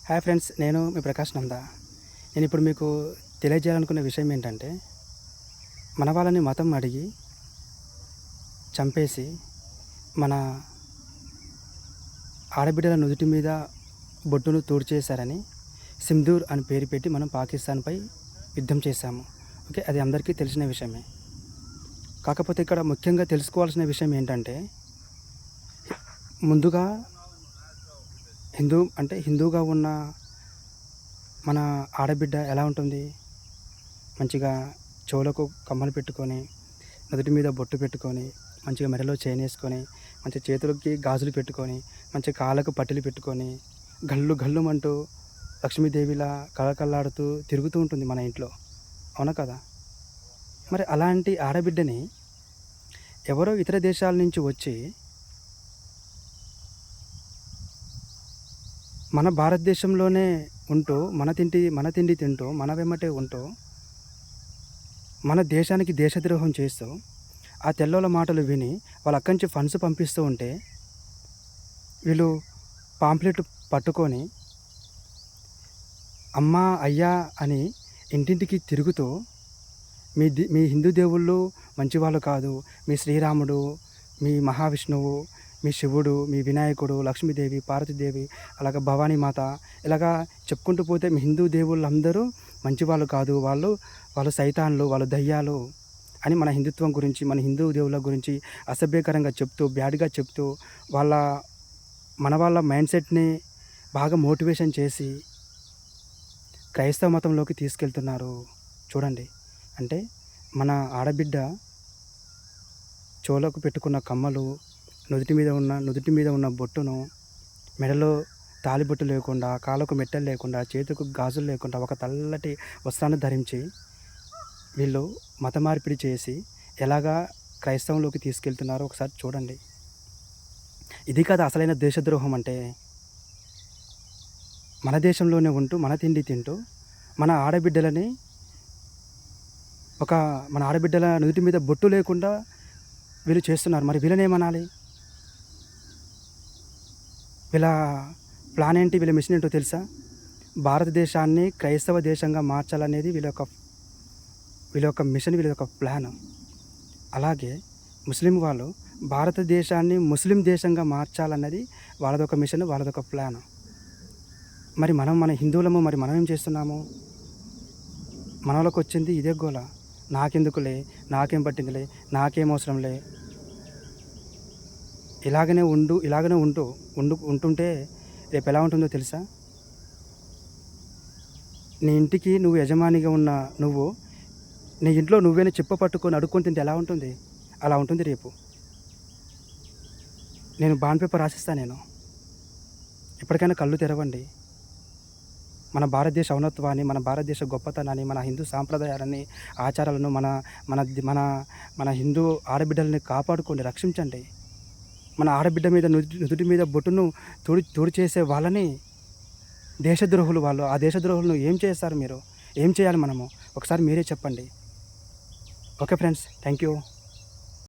Hi friends, నేను మీ ప్రకాష్ నంద. నేను ఇప్పుడు మీకు తెలియజేయాలనుకున్న విషయం ఏంటంటే, మన వాళ్ళని మతం అడిగి చంపేసి మన ఆడబిడ్డల నుదుటి మీద బొట్టును తూడ్చేశారని సింధూర్ అని పేరు పెట్టి మనం పాకిస్తాన్పై యుద్ధం చేశాము. ఓకే, అది అందరికీ తెలిసిన విషయమే. కాకపోతే ఇక్కడ ముఖ్యంగా తెలుసుకోవాల్సిన విషయం ఏంటంటే, ముందుగా హిందూగా ఉన్న మన ఆడబిడ్డ ఎలా ఉంటుంది? మంచిగా చెవులకు కమ్మలు పెట్టుకొని, నుదుటి మీద బొట్టు పెట్టుకొని, మంచిగా మెడలో చైన్ వేసుకొని, మంచి చేతులకి గాజులు పెట్టుకొని, మంచి కాళ్ళకు పట్టీలు పెట్టుకొని, గల్లు గల్లుమంటూ లక్ష్మీదేవిలా కళకళలాడుతూ తిరుగుతూ ఉంటుంది మన ఇంట్లో. అవునా కదా? మరి అలాంటి ఆడబిడ్డని ఎవరో ఇతర దేశాల నుంచి వచ్చి మన భారతదేశంలోనే ఉంటూ మన తిండి తింటూ మన వెమ్మటే ఉంటూ మన దేశానికి దేశద్రోహం చేస్తూ ఆ తెల్లోల మాటలు విని వాళ్ళ అక్కడి నుంచి ఫండ్స్ పంపిస్తూ ఉంటే వీళ్ళు పాంప్లెట్ పట్టుకొని అమ్మా అయ్యా అని ఇంటింటికి తిరుగుతూ మీ హిందూ దేవుళ్ళు మంచివాళ్ళు కాదు, మీ శ్రీరాముడు, మీ మహావిష్ణువు, మీ శివుడు, మీ వినాయకుడు, లక్ష్మీదేవి, పార్వతీదేవి, అలాగ భవానీమాత, ఇలాగా చెప్పుకుంటూ పోతే మీ హిందూ దేవుళ్ళందరూ మంచివాళ్ళు కాదు, వాళ్ళు సైతాన్లు, వాళ్ళు దయ్యాలు అని మన హిందుత్వం గురించి, మన హిందూ దేవుళ్ళ గురించి అసభ్యకరంగా చెప్తూ, బ్యాడ్గా చెప్తూ మన వాళ్ళ మైండ్ సెట్ని బాగా మోటివేషన్ చేసి క్రైస్తవ మతంలోకి తీసుకెళ్తున్నారు. చూడండి, అంటే మన ఆడబిడ్డ చెవులకు పెట్టుకున్న కమ్మలు, నుదుటి మీద ఉన్న బొట్టును, మెడలో తాలిబొట్టు లేకుండా, కాళ్ళకు మెట్టలు లేకుండా, చేతులకు గాజులు లేకుండా ఒక తెల్లటి వస్త్రాన్ని ధరించి వీళ్ళు మత మార్పిడి చేసి ఎలాగా క్రైస్తవంలోకి తీసుకెళ్తున్నారో ఒకసారి చూడండి. ఇది కాదు అసలైన దేశద్రోహం అంటే. మన దేశంలోనే ఉంటూ మన తిండి తింటూ మన ఆడబిడ్డల నుదుటి మీద బొట్టు లేకుండా వీళ్ళు చేస్తున్నారు. మరి వీళ్ళనేమనాలి? వీళ్ళ ప్లాన్ ఏంటి? వీళ్ళ మిషన్ ఏంటో తెలుసా? భారతదేశాన్ని క్రైస్తవ దేశంగా మార్చాలనేది వీళ్ళ యొక్క మిషన్, వీళ్ళ యొక్క ప్లాన్. అలాగే ముస్లిం వాళ్ళు భారతదేశాన్ని ముస్లిం దేశంగా మార్చాలన్నది వాళ్ళదొక మిషన్, వాళ్ళదొక ప్లాన్. మరి మన హిందువులము, మరి మనం ఏం చేస్తున్నాము? మన వాళ్ళకి వచ్చింది ఇదే గోల. నాకెందుకులే, నాకేం పట్టిందిలే, నాకేం అవసరంలే, ఇలాగనే ఉంటుంటే రేపు ఎలా ఉంటుందో తెలుసా? నీ ఇంటికి నువ్వు యజమానిగా ఉన్న నువ్వు నీ ఇంట్లో నువ్వేనే చెప్ప పట్టుకొని అడుక్కొని తింటే ఎలా ఉంటుంది? అలా ఉంటుంది రేపు. నేను బాండ్ పేపర్ రాసిస్తాను. నేను ఎప్పటికైనా కళ్ళు తెరవండి. మన భారతదేశ ఔన్నత్వాన్ని, మన భారతదేశ గొప్పతనాన్ని, మన హిందూ సాంప్రదాయాలని, ఆచారాలను, మన హిందూ ఆడబిడ్డలని కాపాడుకోండి, రక్షించండి. మన ఆడబిడ్డ మీద నుదుటి మీద బొట్టును తోడి చేసే వాళ్ళని దేశద్రోహులు వాళ్ళు. ఆ దేశద్రోహులను ఏం చేస్తారు మీరు? ఏం చేయాలి మనము? ఒకసారి మీరే చెప్పండి. Okay friends, thank you.